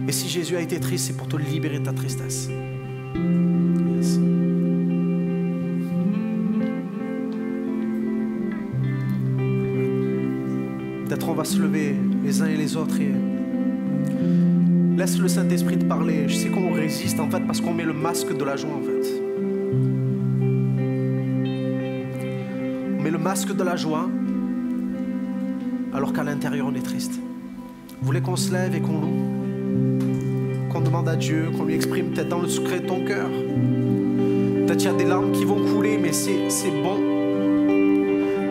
Et si Jésus a été triste, c'est pour te libérer de ta tristesse. Yes. Peut-être on va se lever les uns et les autres et laisse le Saint-Esprit te parler. Je sais qu'on résiste en fait parce qu'on met le masque de la joie en fait. On met le masque de la joie alors qu'à l'intérieur on est triste. Vous voulez qu'on se lève et qu'on loue, qu'on demande à Dieu, qu'on lui exprime peut-être dans le secret de ton cœur. Peut-être qu'il y a des larmes qui vont couler, mais c'est bon.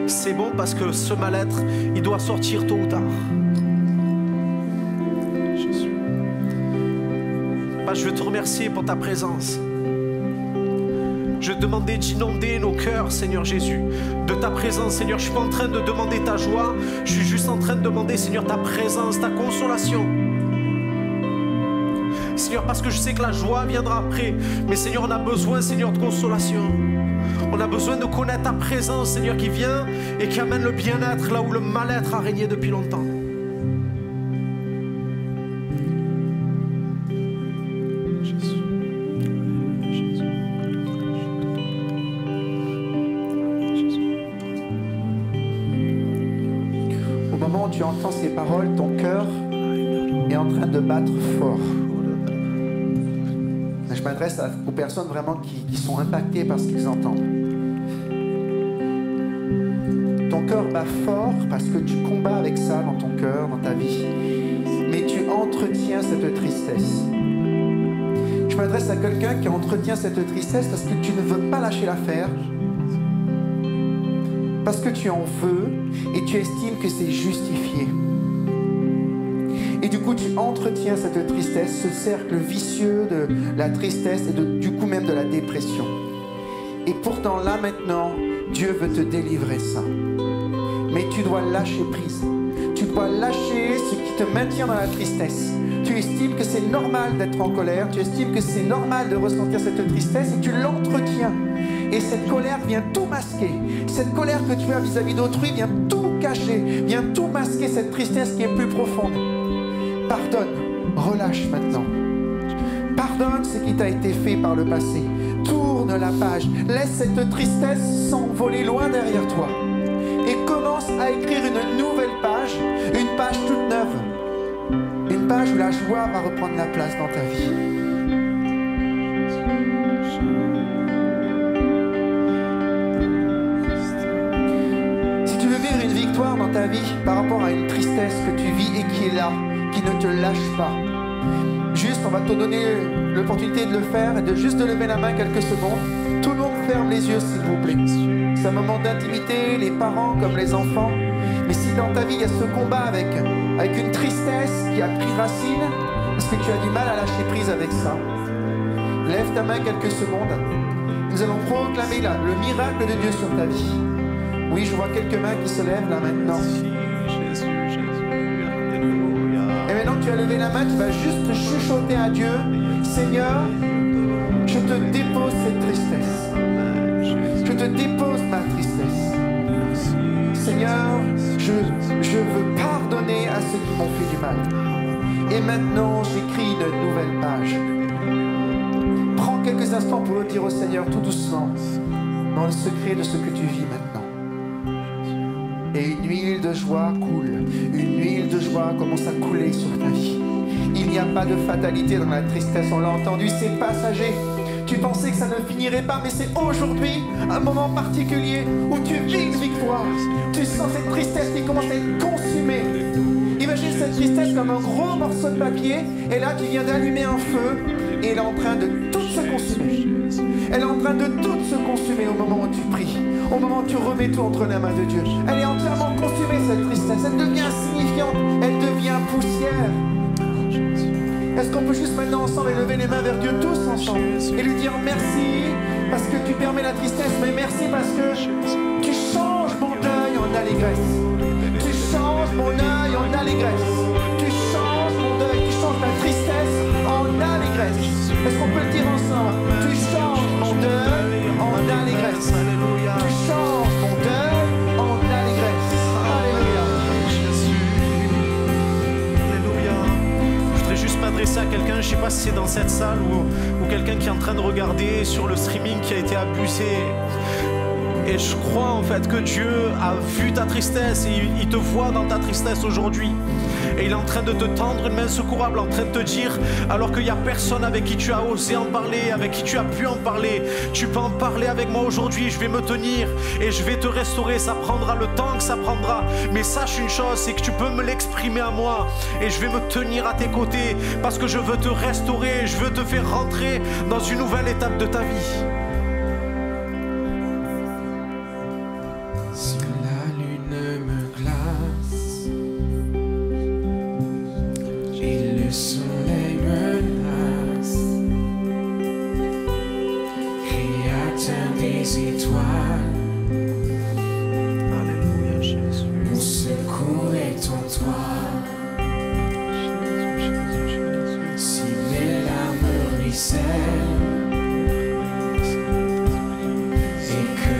C'est bon parce que ce mal-être, il doit sortir tôt ou tard. Je veux te remercier pour ta présence. Je veux te demander d'inonder nos cœurs, Seigneur Jésus, de ta présence, Seigneur. Je ne suis pas en train de demander ta joie, je suis juste en train de demander, Seigneur, ta présence, ta consolation. Seigneur, parce que je sais que la joie viendra après, mais Seigneur, on a besoin, Seigneur, de consolation. On On a besoin de connaître ta présence, Seigneur, qui vient et qui amène le bien-être là où le mal-être a régné depuis longtemps. Au moment où tu entends ces paroles, ton cœur est en train de battre fort. Je m'adresse aux personnes vraiment qui sont impactées par ce qu'ils entendent. Ton cœur bat fort parce que tu combats avec ça dans ton cœur, dans ta vie. Mais tu entretiens cette tristesse. Je m'adresse à quelqu'un qui entretient cette tristesse parce que tu ne veux pas lâcher l'affaire. Parce que tu en veux et tu estimes que c'est justifié. Et du coup, tu entretiens cette tristesse, ce cercle vicieux de la tristesse et du coup même de la dépression. Et pourtant, là maintenant, Dieu veut te délivrer ça. Mais tu dois lâcher prise. Tu dois lâcher ce qui te maintient dans la tristesse. Tu estimes que c'est normal d'être en colère, tu estimes que c'est normal de ressentir cette tristesse et tu l'entretiens. Et cette colère vient tout masquer. Cette colère que tu as vis-à-vis d'autrui vient tout cacher, vient tout masquer cette tristesse qui est plus profonde. Pardonne, relâche maintenant. Pardonne ce qui t'a été fait par le passé. Tourne la page, laisse cette tristesse s'envoler loin derrière toi. Et commence à écrire une nouvelle page, une page toute neuve. Une page où la joie va reprendre la place dans ta vie. Si tu veux vivre une victoire dans ta vie par rapport à une tristesse que tu vis et qui est là, qui ne te lâche pas, juste on va te donner l'opportunité de le faire et de juste de lever la main quelques secondes. Tout le monde ferme les yeux s'il vous plaît. C'est un moment d'intimité, les parents comme les enfants. Mais si dans ta vie il y a ce combat avec une tristesse qui a pris racine, parce que tu as du mal à lâcher prise avec ça, lève ta main quelques secondes. Nous allons proclamer là, le miracle de Dieu sur ta vie. Oui, je vois quelques mains qui se lèvent là maintenant. Et maintenant que tu as levé la main, tu vas juste chuchoter à Dieu. Seigneur, je te dépose cette tristesse. Je te dépose ma tristesse. Seigneur, je veux pardonner à ceux qui m'ont fait du mal. Et maintenant, j'écris une nouvelle page. Prends quelques instants pour le dire au Seigneur tout doucement, dans le secret de ce que tu vis maintenant. Et une huile de joie coule. Une huile de joie commence à couler sur ta vie. Il n'y a pas de fatalité dans la tristesse, on l'a entendu, c'est passager. Tu pensais que ça ne finirait pas, mais c'est aujourd'hui un moment particulier où tu vis une victoire. Tu sens cette tristesse qui commence à être consumée. Imagine cette tristesse comme un gros morceau de papier, et là tu viens d'allumer un feu, et elle est en train de tout se consumer. Elle est en train de tout se consumer au moment où tu pries, au moment où tu remets tout entre les mains de Dieu. Elle est entièrement consumée cette tristesse, elle devient insignifiante, elle devient poussière. Est-ce qu'on peut juste maintenant ensemble élever les mains vers Dieu tous ensemble et lui dire merci parce que tu permets la tristesse, mais merci parce que tu changes mon deuil en allégresse. Tu changes mon deuil en allégresse. Tu changes mon deuil, tu changes la tristesse en allégresse. Est-ce qu'on peut le dire ensemble? Tu changes mon deuil en allégresse. Tu changes mon deuil en allégresse. Alléluia. Juste m'adresser à quelqu'un, je ne sais pas si c'est dans cette salle ou quelqu'un qui est en train de regarder sur le streaming qui a été abusé. Et je crois en fait que Dieu a vu ta tristesse et il te voit dans ta tristesse aujourd'hui. Et il est en train de te tendre une main secourable, en train de te dire, alors qu'il n'y a personne avec qui tu as osé en parler, avec qui tu as pu en parler, tu peux en parler avec moi aujourd'hui, je vais me tenir et je vais te restaurer. Ça prendra le temps que ça prendra, mais sache une chose, c'est que tu peux me l'exprimer à moi et je vais me tenir à tes côtés parce que je veux te restaurer, je veux te faire rentrer dans une nouvelle étape de ta vie. Et que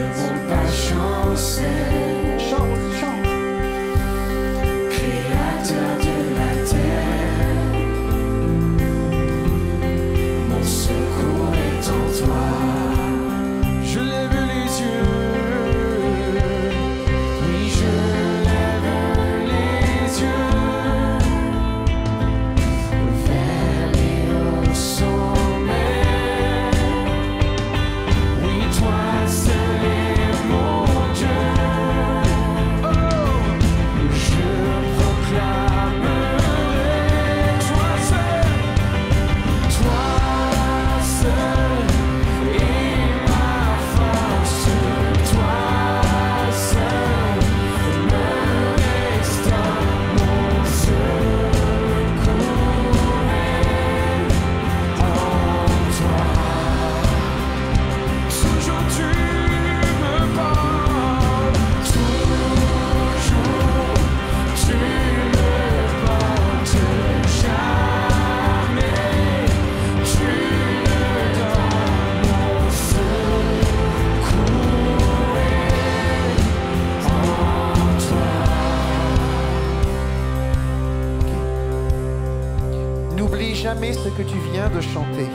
que tu viens de chanter.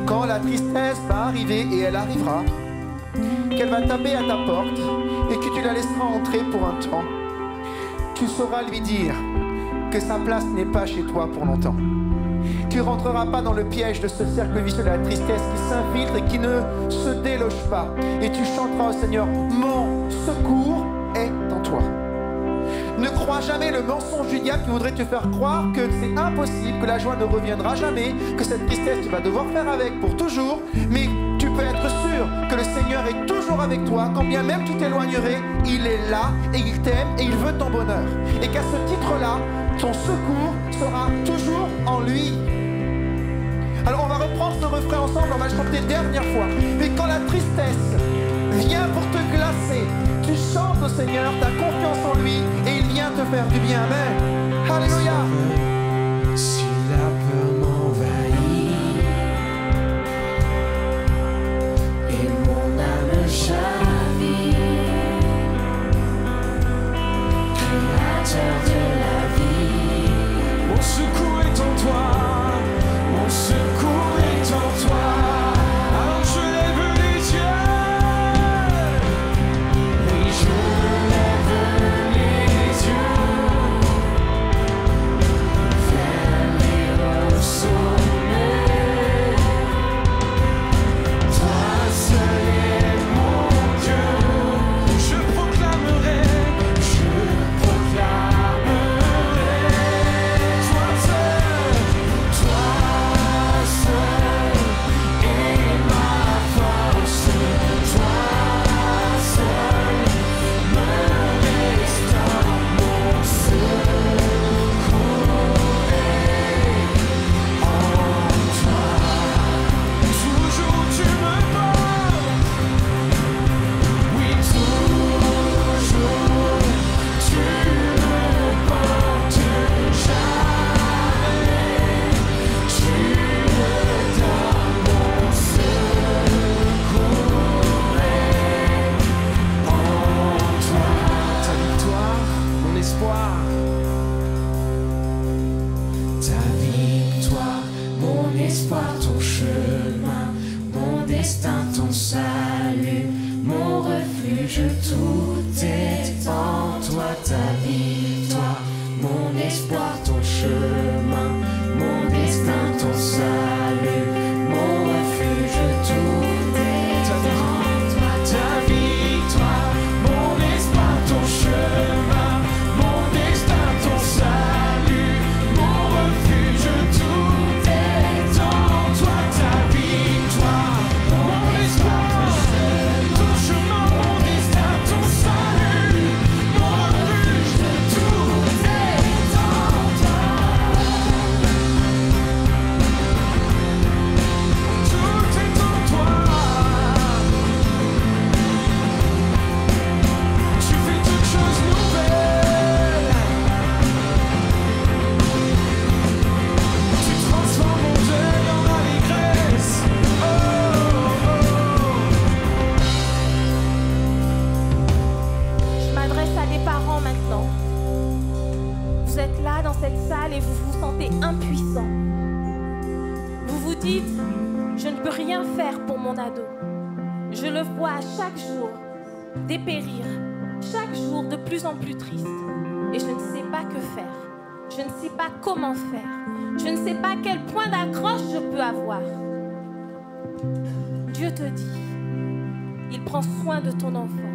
Quand la tristesse va arriver, et elle arrivera, qu'elle va taper à ta porte et que tu la laisseras entrer pour un temps, tu sauras lui dire que sa place n'est pas chez toi pour longtemps. Tu ne rentreras pas dans le piège de ce cercle vicieux de la tristesse qui s'infiltre et qui ne se déloge pas. Et tu chanteras au Seigneur, mon secours est en toi. Ne crois jamais le mensonge du diable qui voudrait te faire croire que c'est impossible, que la joie ne reviendra jamais, que cette tristesse tu vas devoir faire avec pour toujours. Mais tu peux être sûr que le Seigneur est toujours avec toi, quand bien même tu t'éloignerais, il est là et il t'aime et il veut ton bonheur. Et qu'à ce titre-là, ton secours sera toujours en lui. Alors on va reprendre ce refrain ensemble, on va le chanter une dernière fois. Mais quand la tristesse vient pour te glacer, tu chantes au Seigneur, ta confiance en lui et il vient te faire du bien. Amen. Alléluia. Si la peur m'envahit Et mon âme chavire, créateur de la vie, mon secours est en toi, mon secours est en toi. Alors je lève les yeux, oui je lève les yeux vers les hauts sommets. Toi seul est mon Dieu, je proclamerai, toi seul est ma force, toi seul me restaure, mon secours est en toi. toujours tu me portes. Oui, toujours tu me portes, jamais tu me donnes, mon secours est en toi. Ta victoire, mon espoir, Ta victoire, mon espoir, ton chemin, mon destin, ton salut, mon refuge, tout est en toi. Ta victoire, mon espoir, ton chemin, mon destin, ton salut, mon refuge, tout est en toi. Ta victoire, mon espoir, ton chemin, mon destin, ton salut, mon refuge, tout est en toi. Ta victoire, mon espoir, ton chemin, mon destin, ton salut, mon refuge, tout est en toi. tout est en toi. Tu fais toutes choses nouvelles, tu transformes mon deuil en allégresse. Je m'adresse à des parents maintenant. Vous êtes là dans cette salle et vous vous sentez impuissant. Vous vous dites, je ne peux rien faire pour mon ado. Je le vois chaque jour dépérir, chaque jour de plus en plus triste. Et je ne sais pas que faire. Je ne sais pas comment faire. Je ne sais pas quel point d'accroche je peux avoir. Dieu te dit, il prend soin de ton enfant.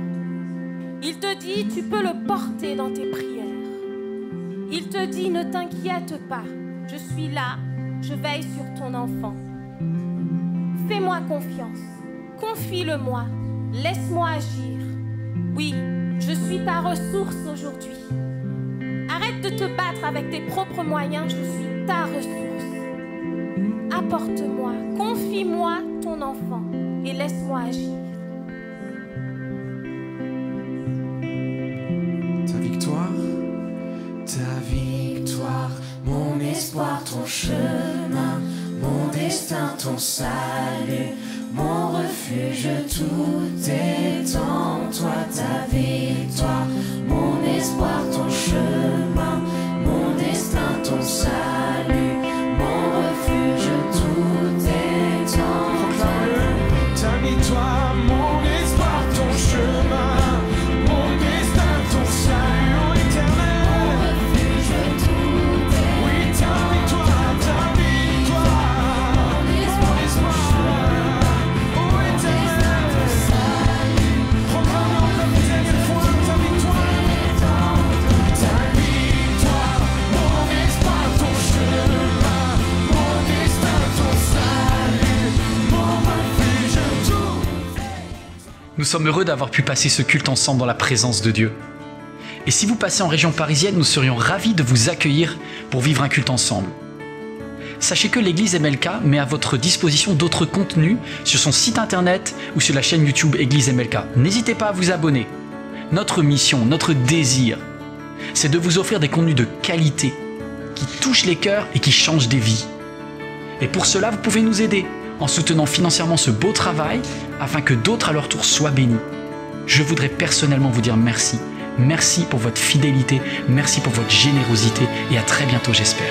Il te dit, tu peux le porter dans tes prières. Il te dit, ne t'inquiète pas, je suis là, je veille sur ton enfant. Fais-moi confiance, confie-le-moi, laisse-moi agir. Oui, je suis ta ressource aujourd'hui. Arrête de te battre avec tes propres moyens, je suis ta ressource. Apporte-moi, confie-moi ton enfant et laisse-moi agir. Ta victoire, Mon espoir, ton chemin, mon destin, ton salut, mon refuge, tout est en toi. Ta victoire, mon espoir, ton chemin, mon destin, ton salut, mon refuge. Nous sommes heureux d'avoir pu passer ce culte ensemble dans la présence de Dieu. Et si vous passez en région parisienne, nous serions ravis de vous accueillir pour vivre un culte ensemble. Sachez que l'église MLK met à votre disposition d'autres contenus sur son site internet ou sur la chaîne YouTube Église MLK. N'hésitez pas à vous abonner. Notre mission, notre désir, c'est de vous offrir des contenus de qualité qui touchent les cœurs et qui changent des vies. Et pour cela, vous pouvez nous aider en soutenant financièrement ce beau travail afin que d'autres à leur tour soient bénis. Je voudrais personnellement vous dire merci. Merci pour votre fidélité, merci pour votre générosité et à très bientôt j'espère.